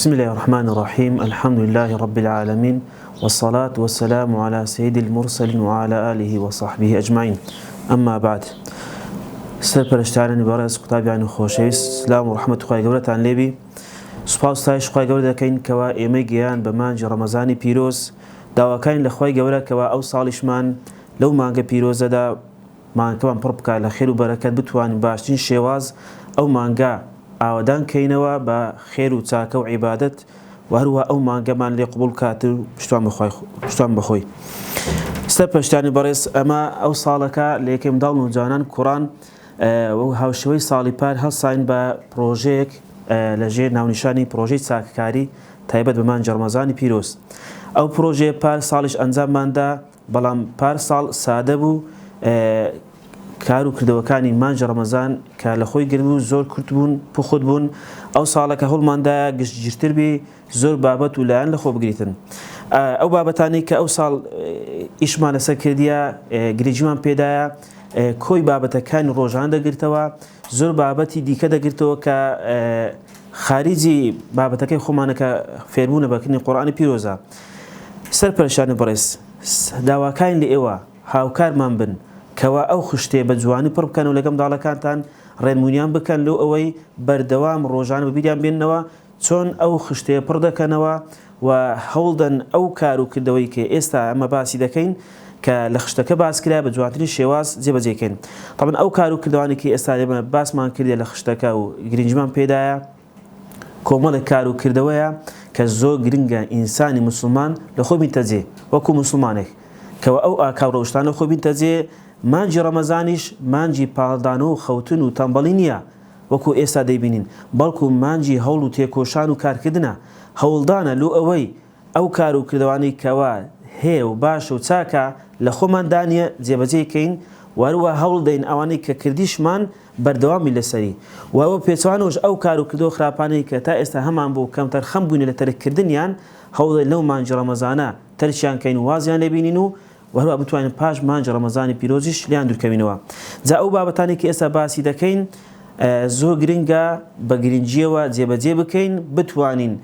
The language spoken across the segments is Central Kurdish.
بسم الله الرحمن الرحيم الحمد لله رب العالمين والصلاة والسلام على سيد المرسل وعلى آله وصحبه أجمعين أما بعد سرپرشتیانانی بەڕێز قوتابیانی خۆشەویست سلام و ڕەحمەت خوای گەورەتان لێبی سوپاس و ستایش خوای گەورە دەکەین کەوا ئێمەی گەیان بە مانگی ڕەمەزانی پیرۆز داواکاین لە خوای گەورە کەوا ئەو ساڵیشمان لەو مانگە پیرۆزەدا مانگەکەمان پڕ بکات لە خێر و بەرەکەت بتوانین باشترین شێواز ئەو مانگە ئاوادان کەینەوە بە خێر و چاکە و عیبادەت و هەروە ئەو مانگەمان لێ قبوڵ کات و پشتوان بخۆی سەرپەرشتیانی بەڕێز ئەمە ئەو ساڵەکە لە یەکەم داڵ و جوانان کوڕان و هاوشەوەی ساڵی پار هەڵساین بە پرۆژەیەک لەژێر ناونیشانی پرۆژەی چاکەکاری تایبەت بە مانگی ڕەمەزانی پیرۆز ئەو پرۆژەیە پار ساڵیش ئەنجامماندا بەڵام پار ساڵ سادە بوو کار و کردەوەکانی مانگی ڕەمەزان کە لە خۆی گرت بوو زۆر کورت بوون پوخت بوون ئەو ساڵەکە هەوڵماندا گشتگیرتر بی زۆر بابەت و لایەن لەخۆ بگریتن ئەو بابەتانی کە ئەو ساڵ ئیشمان لەسەر کردیە گرنگیمان پێدایە کۆی بابەتەکانی ڕۆژان دەگرتەوە زۆر بابەتی دیکە دەگرتەوە کە خارجی بابەتەکەی خۆمانەکە فێربوونە بەکردنی قورئانی پیرۆزە سەرپەرشتیانی بەڕێز داواکاین لە ئێوە هاوکارمان بن کەوا ئەو خشتێ بە جوانی پڕ بکەن و لەگەم داڵەکانتان ڕێنمونیان بکەن لەو ئەوەی بەردەوام ڕۆژان بەبیریان بێننەوە چۆن ئەو خشتێ پڕ دەکەنەوە و هەوڵدەن ئەو کار و کردەوەی کە ئێستا ئەمە باسی دەکەین کە لە خشتەکە باس کرا بە جوانترین شێواز جێبەجێکەین طبعا ئەو کار و کردوانێکی ئێستا لێمە باسمان کردێ لە خشتەکە و گرنگمان پێدایە کۆمەڵێک کار و کردەوەیە کە زۆر گرنگە ئینسانی مسلمان لە خۆی بینتەجێ وەکو مسلمانێک کەوە ئەو ئاکاو ڕۆژتانە خۆی بینتەجێ مانگی ڕەمەزانیش مانگی پاڵدان و خەوتن و تەمبەڵی نییە وەکو ئێستا دەیبینین بەڵکو مانگی هەوڵ و تێکۆشان و کارکردنە هەوڵدانە لۆ ئەوەی ئەو کار و کردوانەی کەوا هەیە و باشە و چاکە لە خۆمان دانیە جێبەجێکەین وەروە هەوڵ دەین ئەوانەی کە کردیشمان بەردەوامی لەسەری وەوە پێچوانەوەش ئەو کار و کردەوە خراپانەی کە تا ئێستا هەمان بۆ کەمتەر خەم بووینە لە تەرککردنیان هەوڵ لەو مانگی ڕەمەزانە تەرچیان کەین و وازیان لێبینین و وهروە بتوانین پاش مانگی ڕەمەزانی پیرۆزیش لیان دوورکەوینەوە جا ئەو بابەتانی کە ئێستا باسی دەکەین زۆر گرنگە بە گرنگیەوە جێبەجێ بکەین بتوانین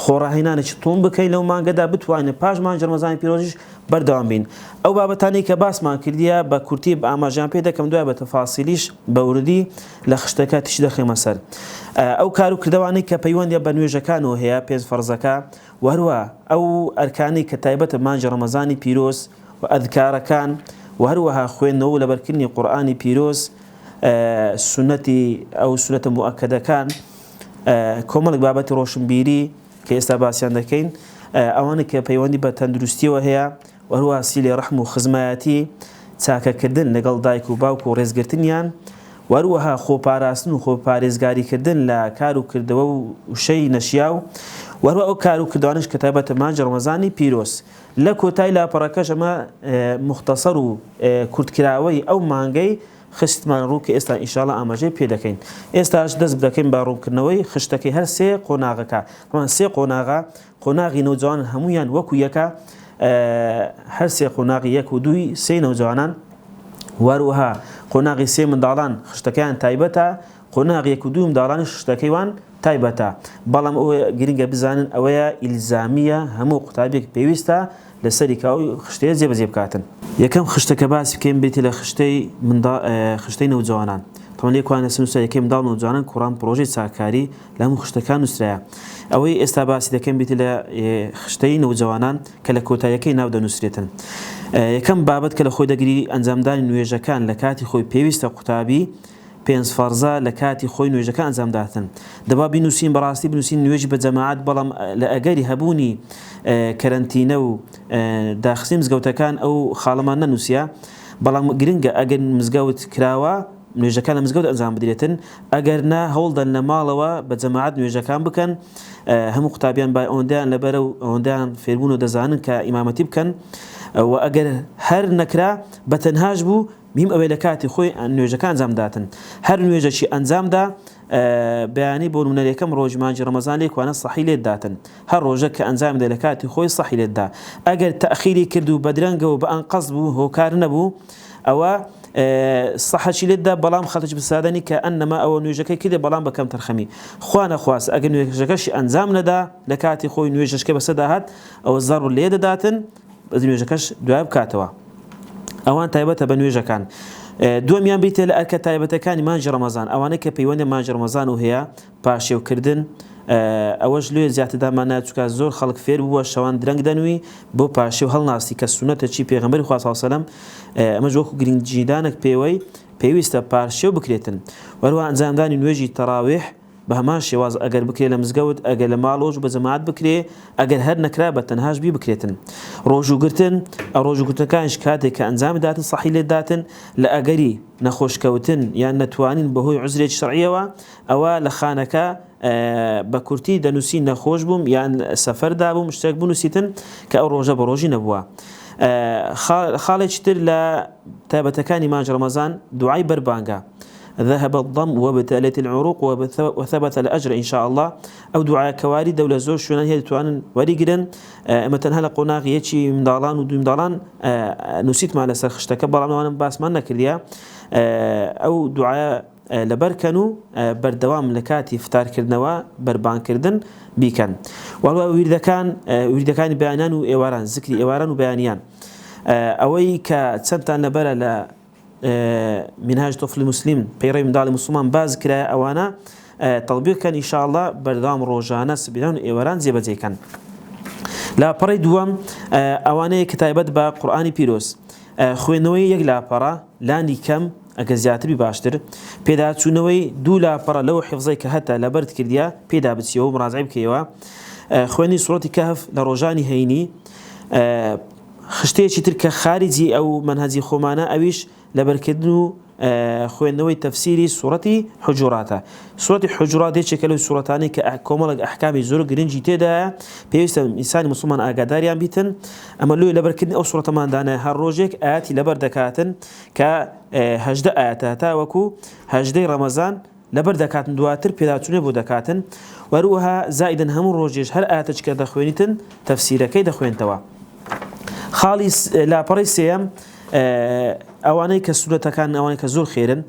خۆڕاهێنانێکی تۆم بکەین لەو مانگەدا بتوانین پاش مانگی ڕەمەزانی پیرۆزیش بەردەوام بین ئەو بابەتانی کە باسمان کردیە بە کورتی بە ئاماژیان پێ دەکەم دوای بە تەفاسیلیش بە وردی لە خشتەکە تیش دەخێمە سەر ئەو کار و کردەوانەی کە پەیوەندیە بە نوێژەکانەوە هەیە پێنج فەرزەکە و هەروە ئەو ئەرکانەی کە تایبەتە مانگی ڕەمەزانی پیرۆز و ئەذکارەکان و هەروەها خوێندنەوە و لەبەرکردنی قورئانی پیرۆز سونەتی ئەو سونەتە موئەکەدەکان کۆمەڵێک بابەتی ڕۆشنبیری کە ئێستا باسییان دەکەین ئەوانە کە پەیوەندی بە تەندروستیەوە هەیە و هەروەها سیلی ڕەحم و خزمایەتی چاکەکردن لەگەڵ دایک و باوک و ڕێزگرتنیان و هەروەها خۆپاراستن و خۆپارێزگاریکردن لە کار و کردەوە و شەی نەشیاو و هەروە ئەو کار و کردوانش کە تایبەتە مانگی ڕەمەزانی پیرۆز لە کۆتای لاپەڕەکەش ئەمە مختصەر و کورتکراوەی ئەو مانگەی خستمان ڕوو کە ئێستا ئینشاڵڵا ئاماژەی پێ دەکەین ئێستاش دەست بدەکەین بە ڕوونکردنەوەی خشتەکەی هەر سێ قۆناغەکە سێ قۆناغی نەوجوانان هەمویان وەکو یەکە هەر سێ قۆناغی یەک و دووی سێ نەوجوانان وەروەها قۆناغی سێ منداڵان خشتەکەیان تایبەتە قۆناغی یەک و دوو منداڵانی خشتەکەیوان تایبەتە بەڵام ئەوە گرنگە بزانن ئەوەیە ئیلزامیە هەموو قوتابێک پێویستە لەسەری کاوی خشتەیە جێبەجێ بکاتن یەکەم خشتەکە باسی بکەین بێتی لە خشتەی نەوجوانان تەمەن لێکوانە سنووسە یەکەی منداڵ نەوجوانان کوڕان پرۆژەی چاکاری لە هەموو خشتەکان نووسرایە ئەوەی ئێستا باسی دەکەم بێتی لە خشتەی نەوجوانان کە لە کۆتاییەکەی ناو دەنووسرێتن یەکەم بابەت کە لە خۆی دەگری ئەنجامدانی نوێژەکان لە کاتی خۆی پێویستە قوتابی پێنج فەرزە لە کاتی خۆی نوێژەکان ئەنجامداتن دەبا بینوسین بەڕاستی بنووسین نوێژی بە جەماعەت بەڵام لە ئەگەری هەبوونی کەرەنتینە و داخستنی مزگەوتەکان ئەو خاڵەمان نەنووسیە بەڵام گرنگە ئەگەر مزگەوت کراوە نوێژەکان لە مزگەوت ئەنجام بدرێتن ئەگەر نا هەوڵدەن لە ماڵەوە بە جەماعەت نوێژەکان بکەن هەموو قوتابیان با ئەوەندەیان لەبەرە و ئەوەندەیان فێربوون و دەزانن کە ئیمامەتی بکەن و ئەگەر هەر نەکرا بەتەنهاش بوو بیم ئەوەی لە کاتی خۆی نوێژەکان ئەنجامداتن هەر نوێژەکی ئەنجامدا بەیانی بۆ نمونە یەکەم ڕۆژی مانگی ڕەمەزان لێکوانە سەحی لێت داتن هەر ڕۆژە کە ئەنجامدا لە کاتی خۆی سەحی لێتدا ئەگەر تەخیری کرد و بەدرەنگەوە بە ئەنقەس بوو هۆکار نەبوو ئەوە صحة لدا بلام خلتش بسادني كأنما أو نويجكي كده بلام بكم ترخمي خوانا خواس أجر نويجكش أنزام ندا لكاتي خوي نويجكش بسدهات أو الزار اللي داتن نويجكش دواب كاتوا أوان تايبة بنويجكان دوم يان بيت لأك تايبة كان مانج رمضان أوانك بيوان مانج رمضان وهي باشي وكردن ئەوەش لێ زیاتردا ماناچکە زۆر خەڵک فێر بووە شەوان درەنگ دەنووی بۆ پاشێ و هەڵناسی کە سونەتە چی پێغەمبەری خوا صلی الله علیه و سلم ئەمەش وەکو گرنگجیدانێک پێوەی پێویستە پاشێ بکرێتن وەروە ئەنجامدانی نوێژی تەراویح بە هەمان شێواز ئەگەر بکرێ لە مزگەوت ئەگەر لە ماڵۆژ بە جەماعەت بکرێ ئەگەر هەر نەکرا بە تەنهاش بی بکرێتن ڕۆژوگرتن ئەو ڕۆژوگرتنەکانش کاتێک کە ئەنجامی داتن سەحی لێ داتن لە ئەگەری نەخۆشکەوتن یان نەتوانین بەهۆی عوزرێکی شەرعیەوە ئەوە لە خانەکە بە کورتی دەنووسی نەخۆش بووم یان سەفەردا بووم شتێک بنووسیتن کە ئەو ڕۆژە بە ڕۆژی نەبووە خاڵێکی تر لە تایبەتەکانی مانج ڕەمەزان دوعای بەربانگە ذهب الضم وابتلت العروق وثبت الأجر إن شاء الله أو دعاء كواري دولة زوج شو هي توان وريجرن مثلا هلا قناغ يجي مدالان ودو مدالان نسيت مع لسر خشتك برا وانا باس ما نكريا أو دعاء لبركنو بردوام لكاتي فتار كردنوا بربان كردن بيكن والله ويرد كان بيانان وإيواران ذكري إيواران وبيانيان أوي كتسنتان لبرا ل منهاج طفل المسلم بيري مدال مسلمان باز كرا أوانا تطبيق كان إن شاء الله بردام روجانا سبيلان إيواران زيبزي كان لا بري دوام أوانا كتابت با قرآن بيروس خوينوي يك لا برا لاني كم أجزيات بباشتر بيدا تسونوي دولا برا لو حفظي كهتا لبرد كرديا بيدا بتسيو مرازعب كيوا خويني سورة كهف لروجاني هيني خشتيشي تلك خارجي أو منهجي خومانا أويش لبركدنو خوينوي تفسيري سورة حجراته سورة حجرات هيك كلو سورتاني ككمال أحكام زور جرينجي تدا بيست إنسان مسلمان أقداريان بيتن أما لو لبركدني أو سورة ما عندنا هالروجك آتي لبردكاتن كهجد آتاتا وكو هجدي رمضان لبردكاتن دواتر بيداتونه بودكاتن وروها زائدا هم الروجيش هل آتش كذا خوينتن تفسيره كيدا خوينتوا خالص لا بريسيام أواني كسنة كان أواني كزور خيرا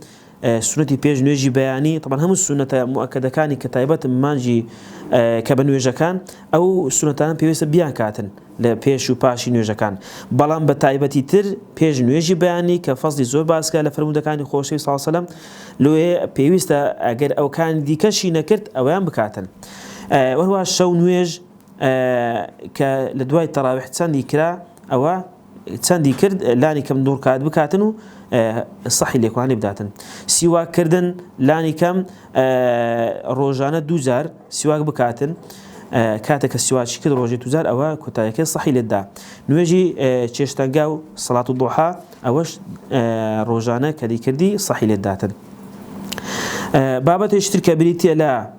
سنة بيج نوجي بياني طبعا هم السنة مؤكدة كان كتايبات مانجي كبنوجا كان أو سنة بيوس بيان كاتن لبيش وباشي نوجا كان بلان بتايبتي تر بيج نوجي بياني كفصل زور باسكا لفرمودا كان خوشي صلى الله عليه وسلم لو بيوس أجر أو كان دي كشي نكرت أوان بكاتن وهو الشو نوج كلدواي تراويح تساندي كرا أو تساندي كرد لاني كم دور كاد بكاتنو الصحي اللي يكون بداتن سوا كردن لاني كم روجانا دوزار سواك بكاتن كاتك السواك كد روجي دوزار أو كتايك الصحي للدا نوجي تشتنجاو صلاة الضحى أوش روجانا كدي كردي صحي للداتن بابت اشترك بريتي لا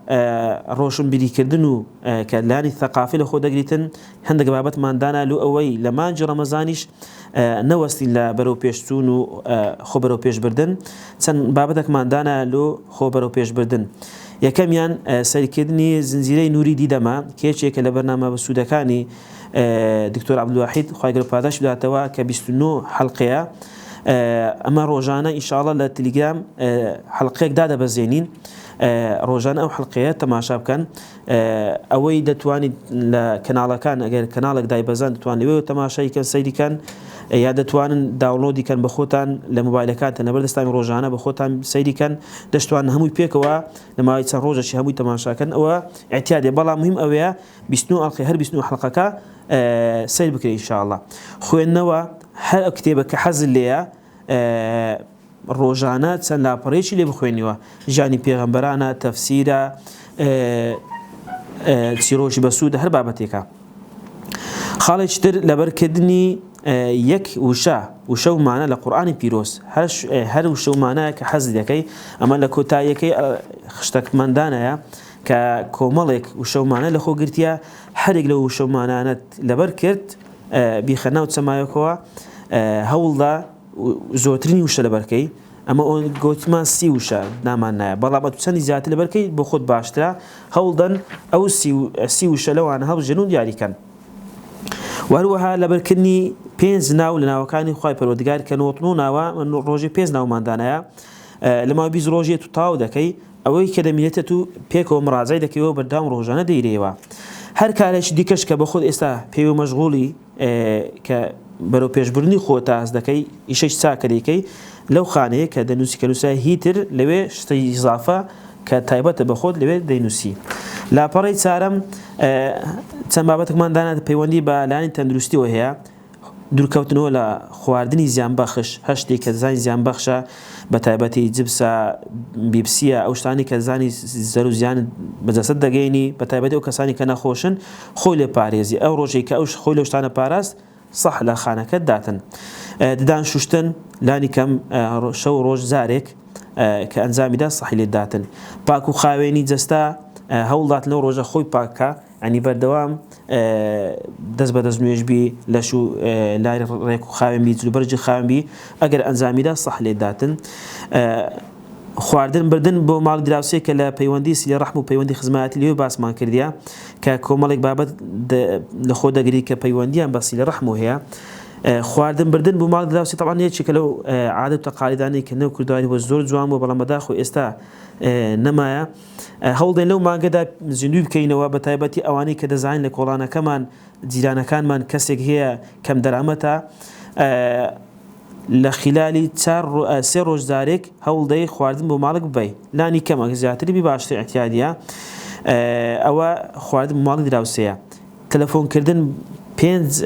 روشن بري كردنو كلاني الثقافي لخو دقريتن هندق بابت ماندانا لو اوي لما جرى رمضانيش نوستين لا برو بيشتونو خو برو بيش بردن سن بابتك ماندانا لو خو برو بيش بردن يكم يان سيكدني زنزيري نوري ديدما كيشيك لبرنامج بسودكاني دكتور عبد الواحد خايقر باداش بداتوا كبيستنو حلقه اما روجانا ان شاء الله للتليجرام حلقه جديده بزينين روجانا او حلقيات تماشا كان اوي دتواني لكنال كان اگر كنالك داي بزان دتواني وي تماشا كان سيدي كان يا دتوان داونلودي كان بخوتان لموبايلكات انا بردستان روجانا بخوتان سيدي كان دشتوان هموي بيكوا لما يتصن روجا شي هموي تماشا كان او اعتيادي بلا مهم اويا بيسنو الخير بيسنو حلقه سيد بكري ان شاء الله خوينوا هل كتابك حزل ليا روجانات سن لا بريش اللي بخوينيوا جاني بيغمبرانا تفسيرا تسيروش بسود هر بابتيكا خالج تر لبركدني يك وشو معنا لقرآن بيروس هر وشو معنا كحزل يكي اما لكوتا يكي خشتك مندانا يا ككومالك وشو معنا لخو قرتيا حرق لو وشو معنا لبركرت بيخنا وتسمايكوا هولدا زوتريني وش لبركي اما اون گوتمان سی وشا نامانه بلا ما تسني زیات لبركي بخود باشترا هولدن او سی وشا لو انا هب جنون دياري كان وهروها لبركني پێنج ناو لە ناوەکانی خوای پەروەردگار کە 99 ناوە من ڕۆژێ پێنج ناوماندانەیە لەما 20 ڕۆژێ تو تاو دەکەی ئەوەی کە دەمێنێتە تو پێکەوە مڕاجعی دەکەیەوە بەردەوام ڕۆژانە دەیرێەوە هەر کارێکی دیکەش کە بە خۆت ئێستا پێوە مەشغوڵی کە بەرەو پێشبردننی خۆت تاس دەکەی ئیشەی چاکە دەکەی لەو خانەیە کە دەنووسی کە نووسای هیتر لەوێ شتەی ئیزافە کە تایبەتە بە خۆت لەوێ دەینووسی لاپەڕی چارەم چەند بابەتێکمان دانا پەیوەندی بە لایەنی تەندروستیەوە هەیە دوورکەوتنەوە لە خواردنی زیانبەخش هەشتێک کە زانی زیانبەخشە بە تایبەتی جبسە بیبسیە ئەو شتانی کە زانی زەر و زیان بەجەسەد دەگەینی بە تایبەتی ئەو کەسانی کە نەخۆشن خۆی لێ پارێزی ئەو ڕۆژێک کە ئەو خۆی لەو شتانە پاراست صح لە خانەکەت داتن ددان شوشتن لانی کەم شەو ڕۆژ زارێک کە ئەنجامیدا صحی لێ داتن پاک و خاوێنی جەستا هەوڵدات لەو ڕۆژە خۆی پاکە ینی بەردەوام دەست بە دەست نوێژبی لەش و لای ڕێک و خاوێنبی جلوبەرجی خاوێنبی ئەگەر ئەنجامیدا صح لێ داتن خواردن بردن بۆ ماڵ دراوسێک کە لە پەیوەندی سیلە ڕەحم و پەیوەندی خزمەتی لێو باسمان کردیا کە کۆمەڵێک بابەت لە خۆ دەگری کە پەیوەندیان بە سیلە ڕەحم هەیە خواردن بردن بۆ ماڵ دراوسی طبعا یەکێکە لەو عادەت و تەقالیدانەی کە نەو کردوانی بۆ زۆر جوان بۆ بەڵام بەداخۆ ئێستا نەمایە هەوڵدەین لەو مانگەدا زیندوی بکەینەوە بە تایبەتی ئەوانەی کە دەزانین لە کۆڵانەکەمان جیرانەکانمان کەسێک هەیە کەم دەرامەتە لە خلالی سێ ڕۆژدارێک هەوڵدەی خواردن بۆ ماڵک ببەی لانی کەمە زیاتری بی باشتر احتیادیە ئەوە خواردن بۆ ماڵی دراوسەیە تەلەفۆنکردن 5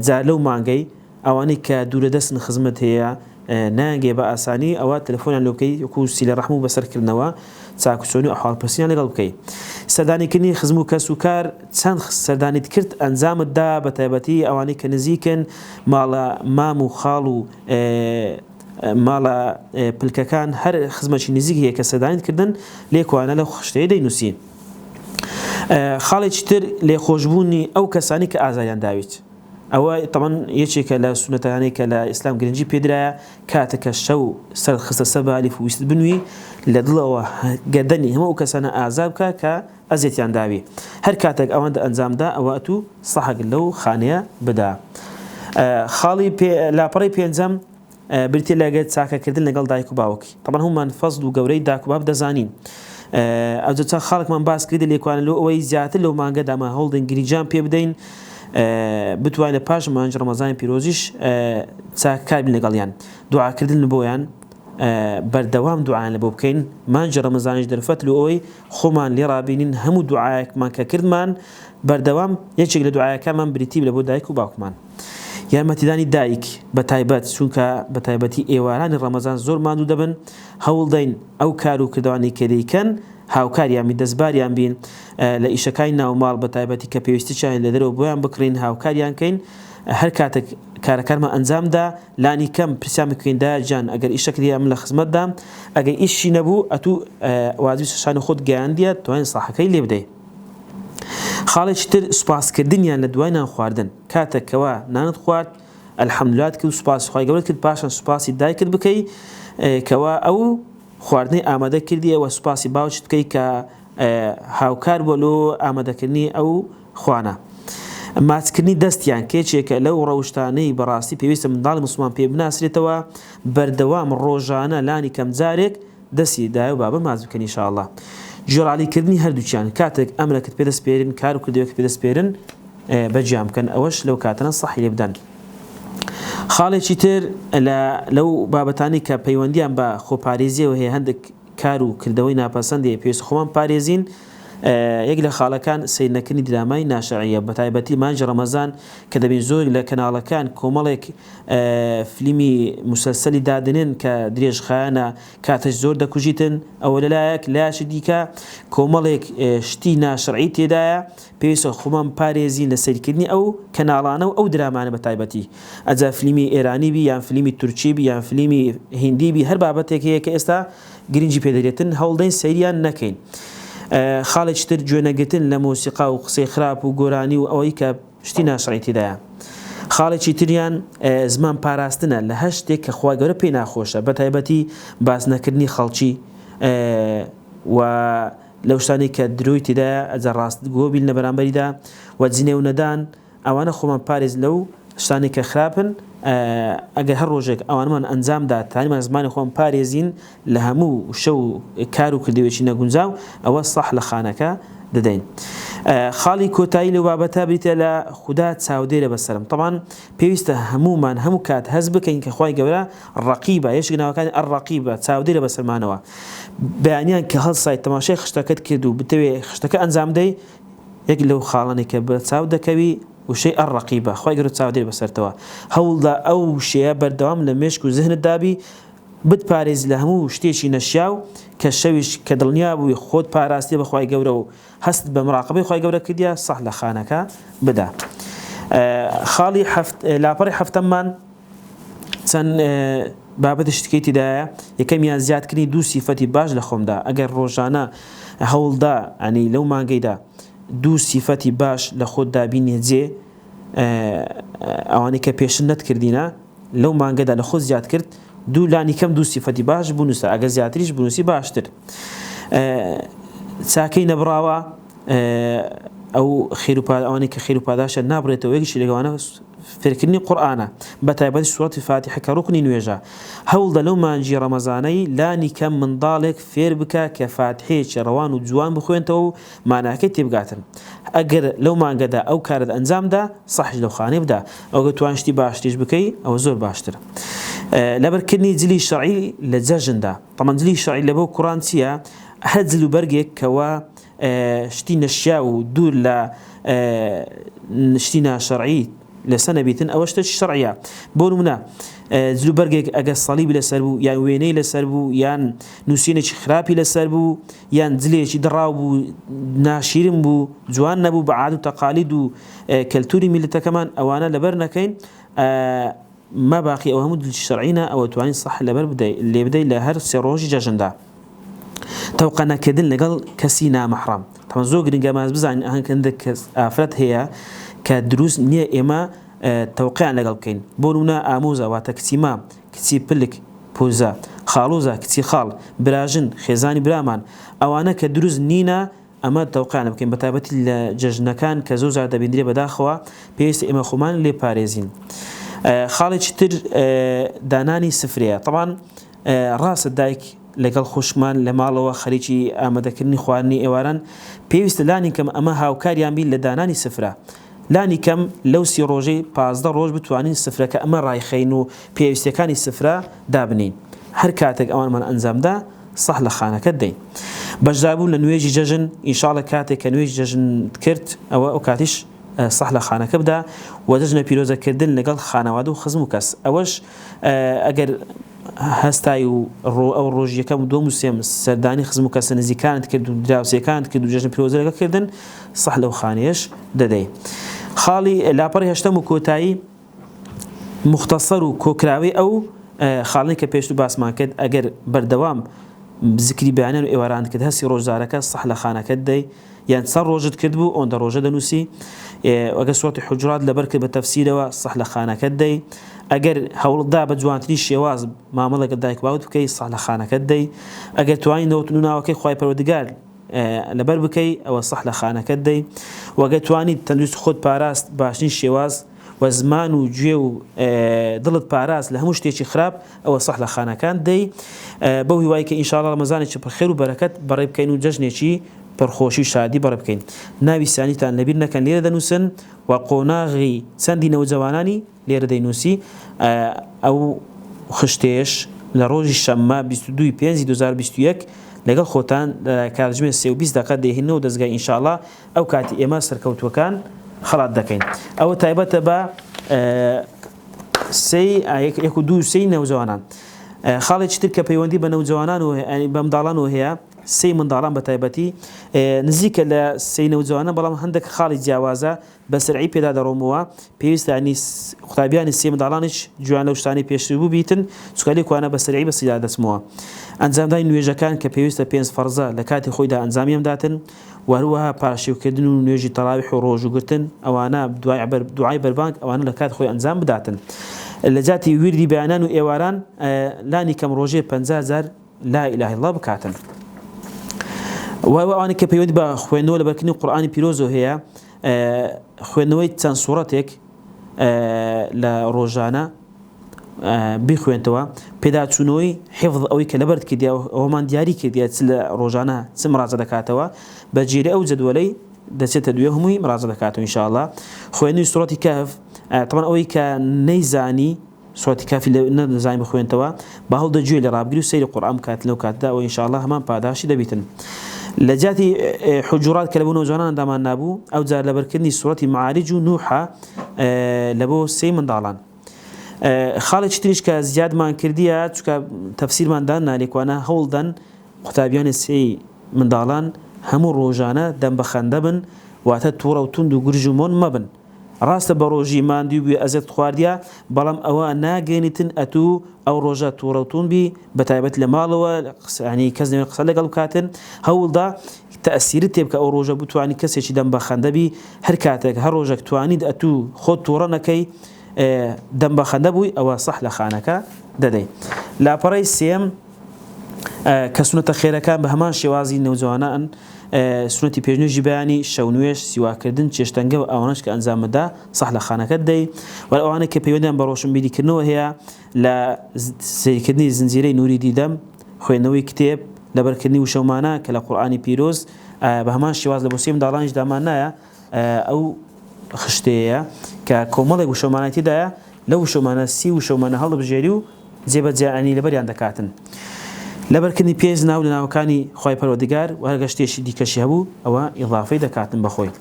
جار لەو مانگەی ئەوانەی کە دوورەدەستن خزمەت هەیە نانگێ بە ئاسانی ئەوە تەلەفۆنیان لێ بکەی وەکو سیلە ڕەحم و بەسەرکردنەوە چاکوچۆنی و ئەحواڵپرسیان لەگەڵ بکەی سەردانیکردنی خزم و کەس و کار چەند سەردانیت کرد ئەنجامتدا بە تایبەتی ئەوانەی کە نزیکن ماڵە مام و خاڵ و ماڵە پلکەکان هەر خزمەتی نزیک هەیە کە سەردانیت کردن لێکوانە لە شتەیە دەینووسین خاڵێکی تر لێخۆشبوونی ئەو کەسانی کە ئازاریان داویت ئەوە طبعا یەکێکە لە سونەتەکانی کە لە ئیسلام گرنگی پێدرایە کاتێکە شەو سەر خستە سەبالی ویست بنووی لە دڵەوە گەردەنی هەموو ئەو کەسانە ئازار بکە کە ئەزیەتیان داوی هەر کاتێک ئەوەندە ئەنجامدا ئەوە ئەتوو سەحەق لەو خانەیە بدا خاڵی لاپەڕی پێنجەم بریتە لەگەت چاکەکردن لەگەڵ دایک و باوکی طبعا هەمومان فەزل و گەورەی دایک و باوک دەزانین ئەو چەند خاڵێکمان باس کردی لێکوانە لەو ئەوەی زیاتر لەو مانگەدامە هەوڵدەین گریجان پێ بدەین بتوانێت پاش مانج ڕەمەزانی پیرۆزیش چاکار بین لەگەڵیان دوعاکردن بۆیان بەردەوام دوعایان لە بۆ بکەین مانج ڕەمەزانیش دەرفەت لە ئەوەی خۆمان لێ ڕابینین هەموو دوعایەکمان کە کردمان بەردەوام یەکێک لە دوعایەکەمان بریتی لە بۆ دایک و باوکمان یارمەتیدانی دایک بە تایبەت چونکە بە تایبەتی ئێوارانی ڕەمەزان زۆر ماندوو دەبن هەوڵدەین ئەو کار و کردوانی کە دەیکەن هاوکاریان دەستباریان بین لە ئیشەکانی ناوماڵ بە تایبەتی کە پێویستییان لە دەرەوە بۆیان بکڕین هاوکاریان کەین هەر کاتێک کارەکانمان ئەنجامدا لانی کەم پرسیان بکەیندا جان ئەگەر ئیشەکری ئەم لە خزمەتدا ئەگەر ئیشی نەبوو ئەتوو واجبی شانی خۆت گەیاندیە توانین ساحەکەی لێ بدەیت خاڵێکی تر سوپاسکردنیان لە دوای نان خواردن کاتێکەوە نانت خوارد ئەلحەمدولات کرد و سوپاسی خوای گەورەت کرد پاشان سوپاسی دایکت بکەی کەوا ئەو خواردنی ئامادە کردی ئەوە سوپاسی باوچت بکەی کە هاوکار بۆ لۆ ئامادەکردنی ئەو خوانە ماچکردنی دەستیان کێچێکە لەو ڕەوشتانەی بەڕاستی پێویستە منداڵی مسلمان پێ بناسرێتەوە بەردەوام ڕۆژانە لانی کەم جارێک دەستی دای و بابە ماچ بکەن ئینشاءالله جۆرالیکردنی هەردووچیان کاتێک ئەمرەکەت پێدەستپێرن کار و کردوێکت پێدەستپێرن بەجیام بکەن ئەوەش لەو کاتەنە سەحی لێ بدەن خاڵێکی تر لەو بابەتانی کە پەیوەندیان بە خۆپارێزیەوە هەیە هەندێک کار و کردەوەی ناپەسەندی پێویست خۆمان پارێزین یەک لە خاڵەکان سەیرنەکردنی درامای ناشەعیە بە تایبەتی مانجی ڕەمەزان کە دەبین زۆر لە کەناڵەکان کۆمەڵێک فلیمی مسلسلی دادنێن کە درێژخایانە کاتەش زۆر دەکوژیتن ئەوە لەلایەک لایەکی دیکە کۆمەڵێک شتی ناشەرعی تێدایە پێویستە خۆمان پارێزین لە سەیرکردنی ئەو کەناڵانە و ئەو درامانە بە تایبەتی ئەجا فلیمی ئێرانی بی یان فلیمی تورکی بی یان فلیمی هیندی بی هەر بابەتێک هەیە کە ئێستا گرنگی پێدەرێتن هەوڵدەین سەیریان نەکەین خاڵێکی تر گوێنەگرتن لە مۆسیقا و قسەی خراپ و گۆرانی و ئەوەی کە شتی ناشەڕی تێدایە خاڵێکی تریان زمان پاراستنە لە هەر شتێک کە خوا گەورە پێی ناخۆشە بە تایبەتی باس نەکردنی خەڵکی و لەو شتانی کە درۆی تێدایە ئەجا ڕاستگۆ بین لە بەرامبەریدا و جینێ و نەدان ئەوانە خۆمان پارێز لەو شتانی کە خراپن ئەگەر هەر ڕۆژێک ئەوانمان ئەنجامدا تانیمان زمانی خۆم پارێزین لە هەموو شەو کار و کردەوێکی نەگونجاو ئەوە سەح لە خانەکە دەدەین. خاڵی کۆتایی لەو بابەتە بریتە لە خوددا چاودێرە بەسەرم. طبعاً پێویستە هەمومان هەموو کات هەز بکەین کە خوای گەورە ڕەقیبە، یەکێک ناوەکانی ئەڕەقیبە، چاودێرە بەسەرمانەوە. بەیانیان کە هەڵسای تەماشای خشتەکەت کرد و بتەوێ خشتەکە ئەنجام دەی، یەک لەو خاڵانێک کە بە چاو دەکەوی وشەی ئەڕەقیبە، خوای گەورە چاودێر بەسەرتەوە. هەوڵدا ئەو شێیە بەردەوام لە مێشک و زەهنت دابی، بتپارێزی لە هەموو شتێکی نەشیاو کە شەویش کە دڵنیا بووی خۆت پاراستی بە خوای گەورە و هەست بە مراقبەی خوای گەورە کردیا، سەح لە خانەکە بدا. خاڵی لاپەڕی هەفتەممان چەند بابەت شتێکی تێدایە. یەکەمیان زیادکردنی دوو سیفەتی باش لە خۆمدا. ئەگەر ڕۆژانە هەوڵدا ئەنی لەو مانگەیدا دوو سیفەتی باش لە خۆتدا بینێ جێ، ئەوانەی کە پێشن نەتکردینە لەو مانگەدا لە خۆت زیاد کرد، دوو لانی کەم دوو سیفەتی باش بنووسە، ئەگەر زیاتریش بنووسی باشتر. چاکەی نەبراوە ئەو ئەوانەی کە خێر و پاداشە نابڕێتەوە. یەکیشی لەگەوانە فێرکردنی قورئانە، بەتایبەتی سوورەتی فاتحە کە ڕوکنی نوێژە. هەوڵدە لەو مانجی ڕەمەزانەی لانی کەم منداڵێک فێر بکە کە فاتحەیەکی ڕەوان و جوان بخوێنتەوە و ماناکەی تێبگاتن. ئەگەر لەو مانگەدا ئەو کارت ئەنجامدا، سەحش لەو خانەی بدا. ئەوگە توانشتی باشتیش بکەی، ئەوە زۆر باشترە. لەبەرکردنی جلی شەرعی لە جەژندا. طبعاً جلی شەرعی لە بۆ قورئان چییە؟ هەر جل و بەرگێک کەوا شتی نەشیا و دوور لە شتی ناشەرعی لەسەر نەبێتن، ئەوە شتێکی شەرعیە. بۆ نمونە جل و بەرگێک ئەگەر سەلیبی لەسەر بوو، یان وێنەی لەسەر بوو، یان نووسینێکی خراپی لەسەر بوو، یان جلێکی دڕاو بوو، ناشیرن بوو، جوان نەبوو بە عادە و تەقالید و کەلتوری میلەتەکەمان، ئەوانە لەبەر نەکەین. ما باقی ئەوە هەموو دڵی شەرعینە، ئەوە توانین سەح لەبەر لێ بدەی لە هەر سێ ڕۆژی جەژندا. تەوقە نەکردن لەگەڵ کەسی نامەحرەم. تەمەن زۆر گرنگە ماز بزانین هەندێک کەس ئافرەت هەیە کە دروست نییە ئێمە تەوقیعیان لەگەڵ بکەین. بۆ نمونە ئامۆزە واتە کچی مام، کچی پلک پۆزە، خاڵۆزە کچی خاڵ، براژن خێزانی برامان، ئەوانە کە دروست نینە ئەمە تەوقیعیان بکەین. بەتایبەتی لە جەژنەکان کە زۆر جار دەبیندرێ بەداخەوە، پێویستە ئێمە خۆمان لێ پارێزین. خاڵێکی تر دانانی سفرەیە. طبعاً ڕاستە دایک لەگەڵ خوشکمان لە ماڵەوە خەریکی ئامادەکردنی خواردنی ئێواران، پێویستە لانی کەم ئەمە هاوکاریان بین لە دانانی سفرە. لانی کەم لەو سی ڕۆژەی 15 ڕۆژ بتوانین سفرەکە ئەمە ڕایخەین و پێویستیەکانی سفرە دابنین. هەر کاتێک ئەوانمان ئەنجامدا، سەح لە خانەکە دەین. بەشداربوون لە نوێژی جەژن، ئینشاڵڵا کاتێک کە نوێژی جەژن کرد، ئەو کاتیش سەح لە خانەکە بدا و جەژنە پیرۆزەکردن لەگەڵ خانەوادە و خزم و کەس. ئەوەش ئەگەر هەستای و ئەو ڕۆژ یەکەم و دووەم و سێم سەردانی خزم و کەسە نزیکانت کرد و دراوسێکانت کرد و جەژن پیرۆزە لەگەڵکردن، سەح لەو خانەیەش دەدەی. خاڵی لاپەڕی هەشتەم و کۆتایی مختصەر و کۆکراوی ئەو خاڵی کە پێشتر باسمان کرد، ئەگەر بەردەوام ذکری بەیانیان و ئێواران کرد، هەستی ڕۆژدارەکە سەح لە خانەکەت دەی. یان چەند ڕۆژت کرد بوو ئەوەندە ڕۆژە دەنووسی. ئەگەر سوورەتی حوجرات لەبەر کرد بە تەفسیرەوە، سەح لە خانەکەت دەی. ئەگەر هەوڵدا بە جوانترین شێواز مامەڵێکت دایک باوت بکەی، سەح لە خانەکەت دەی. ئەگەر توانین نەوت و ناوەکەی خوای پەروەردگار لەبەر بکەی، ئەوە سەح لە خانەکەت دەی. وەگەر توانیت تەندروست خۆت پاراست باشترین شێواز و زمان و گوێ و دڵت پاراست لە هەموو شتێکی خراپ، ئەوە سەح لە خانەکان دەی. بەو هیوای کە ئینشاڵڵا ڕەمەزانێکی پڕخێر و بەرەکەت بەڕێ بکەین و جەژنێکی پڕخۆشی و شادی بەڕێ بکەین. ناوی سانیتان لەبیر نەکەن، لێرە دەنووسن و قۆناغی چەندی نەوجەوانانی لێرە دەینووسی. ئەو خشتێش لە ڕۆژی شەممە 22/5/2021 لەگەڵ خۆتان کاتژمێر 3:20 دەقەت دەهێنەوە دەستگای ئینشاڵڵا. ئەو کاتی ئێمە سەرکەوتوەکان خەڵات دەکەین. ئەوە تایبەتە بە 1-2 نەوجەوانان. خاڵێکی تر کە پەیوەندی بە نەوجەوانان و بە منداڵانەوە هەیە، 3 منداڵان بە تایبەتی نزیکە لە 3 نەوجەوانە، بەڵام هەندێک خاڵی جیاوازە بە سەرعی پێدا دەڕۆمەوە. پێویستە قوتابیانی 3 منداڵانیش جوان لەو شتانی پێشتر بوو بیتن، چونکە لێکوانە بە سەرعی بەسیدا دەچمەوە. ئەنجامدانی نوێژەکان کە پێویستە 5 فەرزە لە کاتی خۆیدا ئەنجامیان داتن، وهروەها پاشێوکردن و نوێژی تەراویح و ڕۆژوگرتن، ئەوانە دوعای بەربانگ ئەوانە لە کات خۆی ئەنجام بداتن. لە جاتی ویردی بەیانان و ئێواران، لانی کەم ڕۆژێ 50,000 لا ئیلاهە ئیلڵڵا بکاتن. وأنا كبيود بخوينو لبركني القرآن بيروزو هي خوينوي تان سورتك لە ڕۆژانە بخوێنتەوە پێدا چوونەوەی حفظ ئەوەی کە لەبەرد کردیا ئەومان دیاری کردیا لە ڕۆژانە چ مڕاجە دەکاتەوە بە جێرە ئەو جەدوەلەی دەچێتە دوێ هەمووی مڕاجە دەکاتەوە ئینشاءالله. خوێندنی سوڕەتی کەهف طبعا ئەوەی کە نەیزانی سوڕەتی کافی نەزانی بخوێنتەوە بە هەڵدەگوێ لە ڕابگری و سەیری قورئان بکات لەو کاتدا ئەوە ئینشاءالله هەمان پاداشی دەبیتن. لە جاتی حجورات کە لە بۆ نەوجوانان دامان نابوو ئەو جار لەبەرکردنی سوڕەتی معارج و نوحە لە بۆ سێ منداڵان. خاڵێکی تریش کە زیادمان کردیە چونکە تەفسیرمان دانا لێکوانە هەوڵدەن قوتابیانی سێی منداڵان هەموو ڕۆژانە دەم بە خەندە بن واتە تووڕە و توند و گورژ و مۆن مەبن. ڕاستە بە ڕۆژی ماندوی بووی ئەزێت خواردیا بەڵام ئەوە ناگەێنیتن ئەتوو ئەو ڕۆژە تووڕە و توند بی بەتایبەت لە ماڵەوە ینی کەس نوێ قسە لەگەڵ کاتن هەوڵدا تەئسیرت تێ بکە ئەو ڕۆژە بتوانی کەسێکی دەم بە خەندە بی هەر کاتێک هەر ڕۆژێک توانیت ئەتوو خۆت تووڕە نەکەی دەم بە خەندە بووی ئەوە سەح لە خانەکە دەدەی. لاپەڕەی سێم کە سونەتە خێرەکان بە هەمان شێوازی نەوجوانان سنەتی پێشنوێژی بەیانی شەونوێژ سیواکردن چێشتەنگە و ئەوانش کە ئەنجامەدا سەح لە خانەکە دەی وە ئەوانە کە پەیوەندیان بە ڕۆشنبیریکردنەوە هەیە لە سەیرکردنی زنجیرەی نوری دیدەم خوێندنەوەی کتێب لەبەرکردنی وشەومانە کە لە قورئانی پیرۆز بە هەمان شێواز لە بۆ سێ منداڵانیش دامان نایە ئەو خشتەیە کە کۆمەڵێک وشەومانەتیدایە لەو وشەومانە سی وشەومانە هەڵبژێری و جێبەجێانی لەبەریان دەکاتن. لەبەرکردنی پێنج ناو لە ناوەکانی خی پەروەردگار و هەر گەشتێکی دیکەشی هەبوو ئەوە ئیضافەی دەکاتن بەخۆی.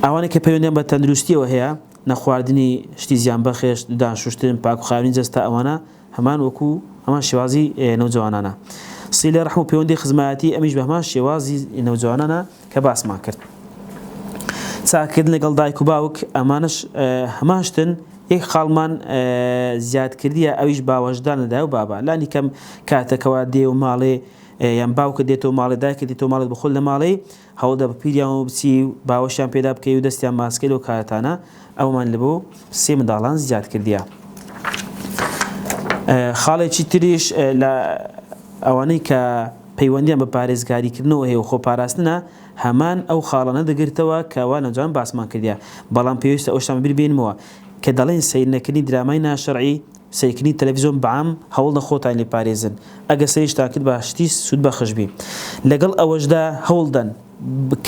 ئەوانێک کە پەیوەندیان بە تەندروستیەوە هەیە نەخواردنی شتی زیان بەخێش دانشوشتن پاک و خاوێنی جەستا ئەوانە هەمان وەکو هەمان شێوازی نەوجوانانە. سیلە ڕەحم و پەیوەندی خزمەتی ئەمیش بە هەمان شێوازی نەوجوانانە کە باسمان کرد. چاکردن لەگەڵ دایک و باوک ئەمانش هەماشتن یەک خاڵمان زیادکردیە ئەویش باوەشدان لەدای و بابا لانی کەم کاتەکەەوە دێ و ماڵێ یان باوکە دێتەوە ماڵێ دایکە دێتەوە ماڵێت بخۆل لە ماڵێ هەوڵدە بە پیریان و بچی باوەشیان پێدا بکەی و دەستیان ماسکەی و کاتانە ئەومان لە بۆ سێ منداڵان زیاد کردیە. خاڵێکی تریش لە ئەوانەی کە پەیوەندیان بە پارێزگاریکردنەوە هەیە و خۆ پاراستنە هەمان ئەو خاڵانە دەگرتەوە کەوا نەوجوان باسمان کردیە بەڵام پێویستە ئەو شتان بیربێنمەوە کە دەڵێن سەیرنەکردنی درامای ناشەرعی سەیرکردنی تەلەڤیزۆن بەعام هەوڵدە خۆتان لێ پارێزن ئەگە سەیری شتان کرد باشتی سوود بەخش بی لەگەڵ ئەوەشدا هەوڵدەن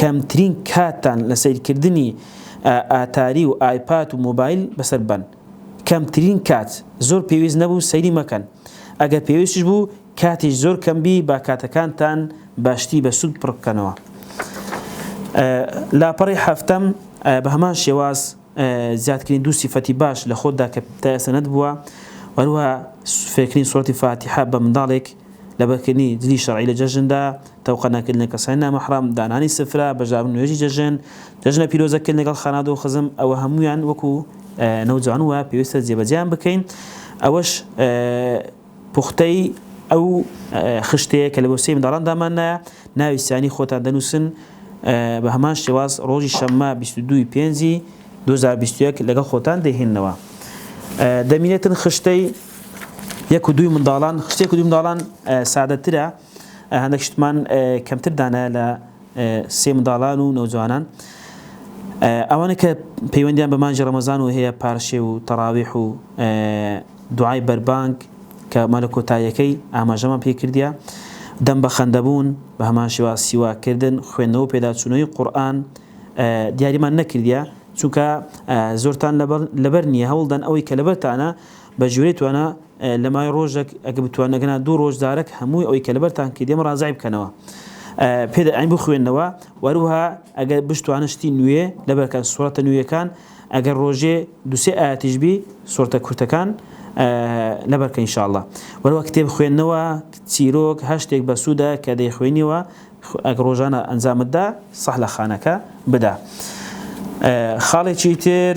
کەمترین کاتان لە سەیرکردنی ئاتاری و ئایپاد و مۆبایل بەسەر بن کەمترین کات زۆر پێویست نەبوو سەیری مەکەن ئەگەر پێویستیش بوو کاتیش زۆر کەم بی با کاتەکانتان باشتی بە سوود پڕ بکەنەوە. لاپەڕی هەفتەم بە هەمان شێواز زیادکردنی دوو سیفەتی باش لە خۆتدا کە تا ئێستا نەتبووە وەروە فێرکردنی سوڕەتی فاتیحە بە منداڵێک لەبەرکردنی دلی شەرعی لە جەژندا تەوقە نەکردنی کەسانی نامەحرام دانانی سفرە بەژاردن نوێژی جەژنە پیرۆزەکردن لەگەڵ خانادە و خزم ئەوە هەمویان وەکو نەوجوان وە پێویستە جێبەجێیان بکەین ئەوەش پوختەی ئەو خشتەیە کە لە بۆ سێ منداڵان دامان نایە ناویستیانی خۆتان دەنووسن بە هەمان شێواز ڕۆژی شەممە 22 پێنجی 2021 لەگەڵ خۆتان دەهێننەوە. دەمینێتن خشتەی یەک و دوی منداڵان خشتێک و دوی منداڵان سادەترە هەندێک شتمان کەمتر دانایە لە سێ منداڵان و نەوجوانان ئەوانە کە پەیوەندیان بە مانجی ڕەمەزان و هەیە پارشێ و تەراویح و دوعای بەربانگ کە مالە کۆتاییەکەی ئاماژەمان پێ کردیە دەم بە خەندەبوون بە هەمان شێواز سیواکردن خوێندنەوە پێداچوونەوەی قورئان دیاریمان نەکردیە چونکە زۆرتان لەبەر نییە هەوڵدان ئەوەی کە لەبەرتانە بە ژوورێ توانە لە مای ڕۆژێک ئەگە بتوانەگەنا دوو ڕۆژدارێک هەمووی ئەوەی کە لەبەرتان کردێمە ڕازای بکەنەوە پێدا ئەین بخوێندنەوە وەروها ئەگەر بشتوانە شتی نوێ لەبەرکان سوڕەتە نوێیەکان ئەگەر ڕۆژێ دوسێ ئاەتیش بی سوڕەتە کورتەکان لەبەرکە ئینشاءالله وەروە کتێب خوێندنەوە چیرۆک هەشتێک بەسوودە کە دەیخوێنیەوە ئەگەر ڕۆژانە ئەنجامتدا سەح لە خانەکە بدا. خاڵێکی تر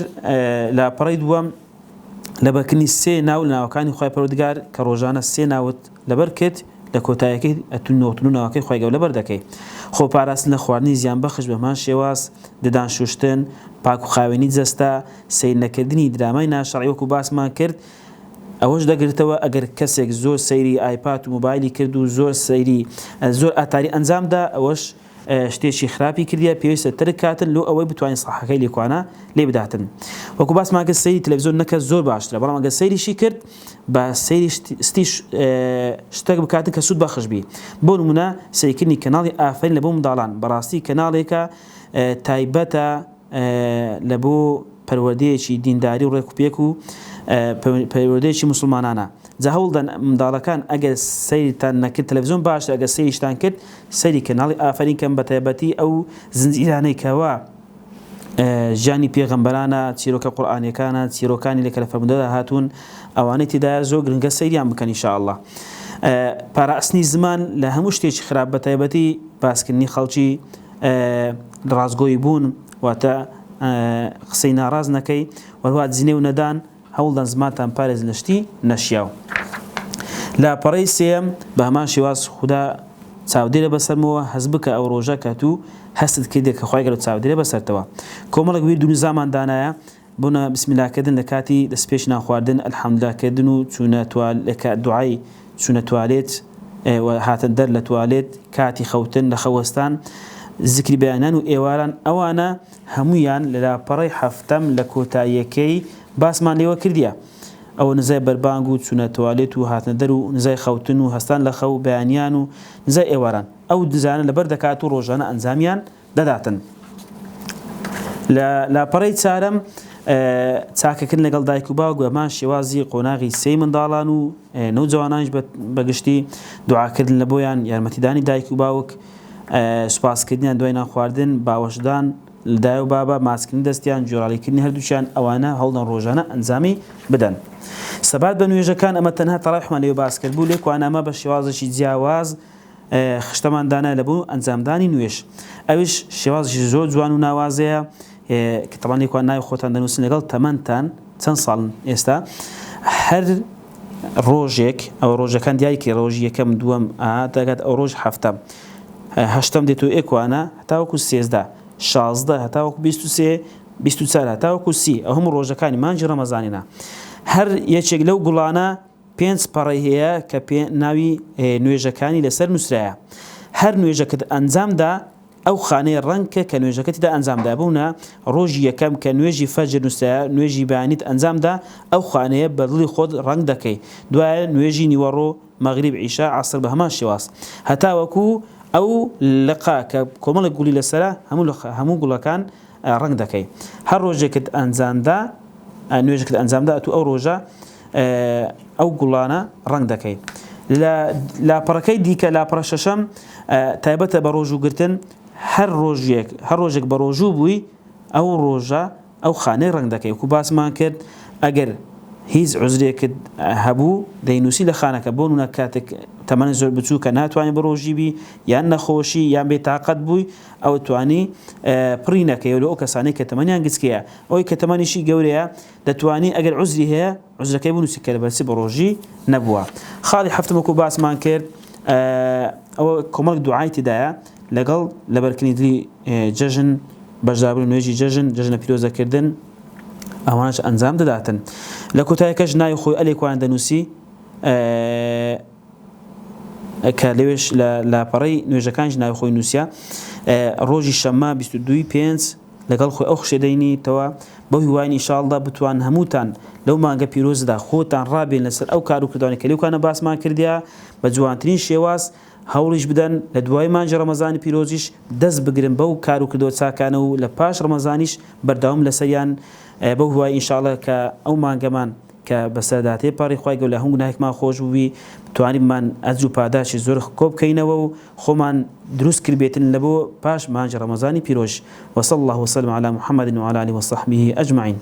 لە پەڕی دووەم لەبەرکردنی سێ ناو لە ناوەکانی خی پەروەردگار کە ڕۆژانە سێ ناوت لەبەر کرد لە کۆتاییەکەی ئەتونۆتن و ناوەکەی خی گەورە لەبەر دەکەی خۆپاراستن لە خواردنی زیان بەخش بەمان شێواز ددان شوشتن پاک و خاوێنی جەستا سیر نەکردنی درامای ناشەرعی وەکو باسمان کرد ئەوەش دەگرێتەوە ئەگەر کەسێک زۆر سەیری ئایپاد و مۆبایلی کرد و زۆر ئاتاری ئەنجامدا ئەوەش شتێکی خراپی کردیە پێویستە ترک کاتن لۆ ئەوەی بتوانین سەحەکەی لێکوانە لێ بداتن. وەکو باسمان کرد سەیری تەلەڤیزۆن نەکە زۆر باشترە، بەڵام ئەگەر سەیریشی کرد بە سەیری شتێک بکاتن کە سوود بەخش بی. بۆ نمونە سەیرکردنی کەناڵی ئافرین لە بۆ منداڵان بەڕاستی کەناڵێکە تایبەتە لە بۆ پەروەردەیەکی دینداری و ڕێکوپێک و پەروەردەیەکی مسلمانانە. جا هەوڵدان منداڵەکان ئەگەر سەیرتان نەکرد تەلەڤیزۆن باشە، ئەگەر سەیریشتان کرد سەیری کەناڵی ئافرین کەم بە تایبەتی ئەو زنجیرانەی کەوا ژیانی پێغەمبەرانە، چیرۆکە قورئانیەکانە، چیرۆکانی لێکە لە فەرمودەدا هاتوون، ئەوانەی تێدایە زۆر گرنگە سەیریان بکەن ئینشاءالله. پاراستنی زمان لە هەموو شتێکی خراپ بە تایبەتی باسکردنی خەڵکی ڕازگۆیی بوون واتە قسەی ناڕاز نەکەی وەروها جنێ و نەدان هەوڵدان زمانتان پارێز لە شتی نەشیاو. لاپەڕەی سێم بە هەمان شێواز خوددا چاودێرە بەسەرمەوە هەست بکە ئەو ڕۆژە کە تو هەستت کردێ کە خوای گەورە چاودێرە بەسەرتەوە. کۆمەڵێک ویر دوو نزامان دانایە بوونە بسمیللاکردن لە کاتی دەستپێش ناخواردن، ئەلحەمدولیلاکردن و چوونە دوعای چوونە توالێت هاتن دەر لە توالێت، کاتی خەوتن لە خەوەستان، زیکری بەیانان و ئێواران، ئەوانە هەمویان لە لاپەڕەی هەفتەم لە کۆتاییەکەی باسمان لێوە کردیە. ئەوە نزای بەربانگ و چوونە توالێت و هاتنە دەر و نزای خەوتن و هەستان لە خەو بەیانیان و نزای ئێواران، ئەو دزانە لەبەر دەکات و ڕۆژانە ئەنجامیان دەداتن. لە لاپەڕەی چارەم چاکەکردن لەگەڵ دایک و باوک بەمان شێوازی قۆناغی سێی منداڵان و نەوجەوانانش بەگشتی دوعاکردن لە بۆیان، یارمەتیدانی دایک و باوک، سوپاسکردنیان دوای نانخواردن، باوەشدان لە دای و بابە، ماسکردنی دەستیان، جۆراڵیکردنی هەردووچیان، ئەوانە هەوڵدان ڕۆژانە ئەنجامی بدەن. سەبات بە نوێژەکان ئەمە تەنها تەڕاویحمان لێوە باس کرد بوو، لێکوان ئەمە بە شێوازێکی جیاواز خشتەمان دانای لە بۆ ئەنجامدانی نوێژ. ئەویش شێوازێکی زۆر جوان و ناوازەیە کە تەڵان لێکوان ناوی خۆتان دەنووسن لەگەڵ تەمەنتان چەند ساڵن ئێستا. هەر ڕۆژێک ئەو ڕۆژەکان دیاریکە ڕۆژی یەکەم دووەم دەگات ئەو ڕۆژ هەفتەم هەشتم دێت و ئێکوانە هەتاوەکو سێزدە، شازدە هەتاوەکو 24 هەتاوەکو 30 ئەو هەموو ڕۆژەکانی مانجی ڕەمەزانینە. هەر یەکێک لەو گوڵانە 5 پەڕەی هەیە کە ناوی نوێژەکانی لەسەر نووسرایە. هەر نوێژەکەت ئەنجامدا ئەو خانەی ڕەنگکە کە نوێژەکەتیدا ئەنجامدا بوونە ڕۆژی یەکەم کە نوێژی فەجر نووسرایە، نوێژی بەیانیت ئەنجامدا ئەو خانەیە بە دڵی خۆت ڕەنگ دەکەی. دوایە نوێژی نیوەڕۆ، مەغریب، عیشا، عەسر بە هەمان شێواز هەتاوەکو ئەو لقا کە کۆمەڵێک گوڵی لەسەرە هەموو گوڵەکان ڕەنگ دەکەی. هەر ڕۆژێکت ئەنجامدا نوێژێکت ئەنجامدا ئەتو ئەو ڕۆژە ئەو گوڵانە ڕەنگ دەکەی. لە لاپەڕەکەی دیکە لاپەڕە شەشەم تایبەتە بە ڕۆژوگرتن. هەر ڕۆژێک بە ڕۆژوو بووی ئەو ڕۆژە ئەو خانەی ڕەنگ دەکەی. وەکو باسمان کرد ئەگەر هیچ عوزرێکت هەبوو دەینووسی لە خانەکە، بۆ نمونە کاتێک تەمەنی زۆر بچوو کە ناتوانانی بە ڕۆژی بی یان نەخۆشی یان بێتاقەت بووی ئەو توانی پڕی نەکەی لە ئەو کەسانەی کە تەمەنیان گچکەیە. ئەوەی کە تەمەنیشی گەورەیە دەتوانی ئەگەر عوزری هەیە عوزرەکەی بنووسی کە لەبەرچی بە ڕۆژی نەبووە. خاڵی هەفتم وەکو باسمان کرد ئەوە کۆمەڵێک دوعای تێدایە لەگەڵ لەبەرکردنی دڵی جەژن، بەشداربوون نوێژی جەژن، جەژنە پیرۆزەکردن، ئەوانش ئەنجام دەداتن. لە کۆتاییەکەش ناوی خۆی ئەلێکوان دەنووسی کە لەوێش لە لاپەڕەی نوێژەکانش ناوی خۆی نووسیا. ڕۆژی شەممە 22/5 لەگەڵ خۆی ئەو خشێدەینیتەوە بەو هیوای ئینشاءڵڵا بتوان هەمووتان لەو مانگە پیرۆزدا خۆتان ڕابێن لەسەر ئەو کار و کردوانی کە لێوکانە باسمان کردیا بە جوانترین شێواز هەوڵیش بدەن لە دوای مانجی ڕەمەزانی پیرۆزیش دەست بگرن بەو کار و کردەوە چاکانە و لە پاش ڕەمەزانیش بەردەوام لەسەریان بەو هیوای ئینشاءڵڵا کە ئەو مانگەمان کە بەسەرداتێ پاڕی خوای گەورە لە هەموو گوناهێکمان خۆش بووی توانیمان ئەجر و پاداشی زۆر کۆ بکەینەوە و خۆمان دروست کردبێتن لە بۆ پاش مانجی ڕەمەزانی پیرۆژ. وصلى الله وسلم على محمد وعلى آله وصحبه أجمعين.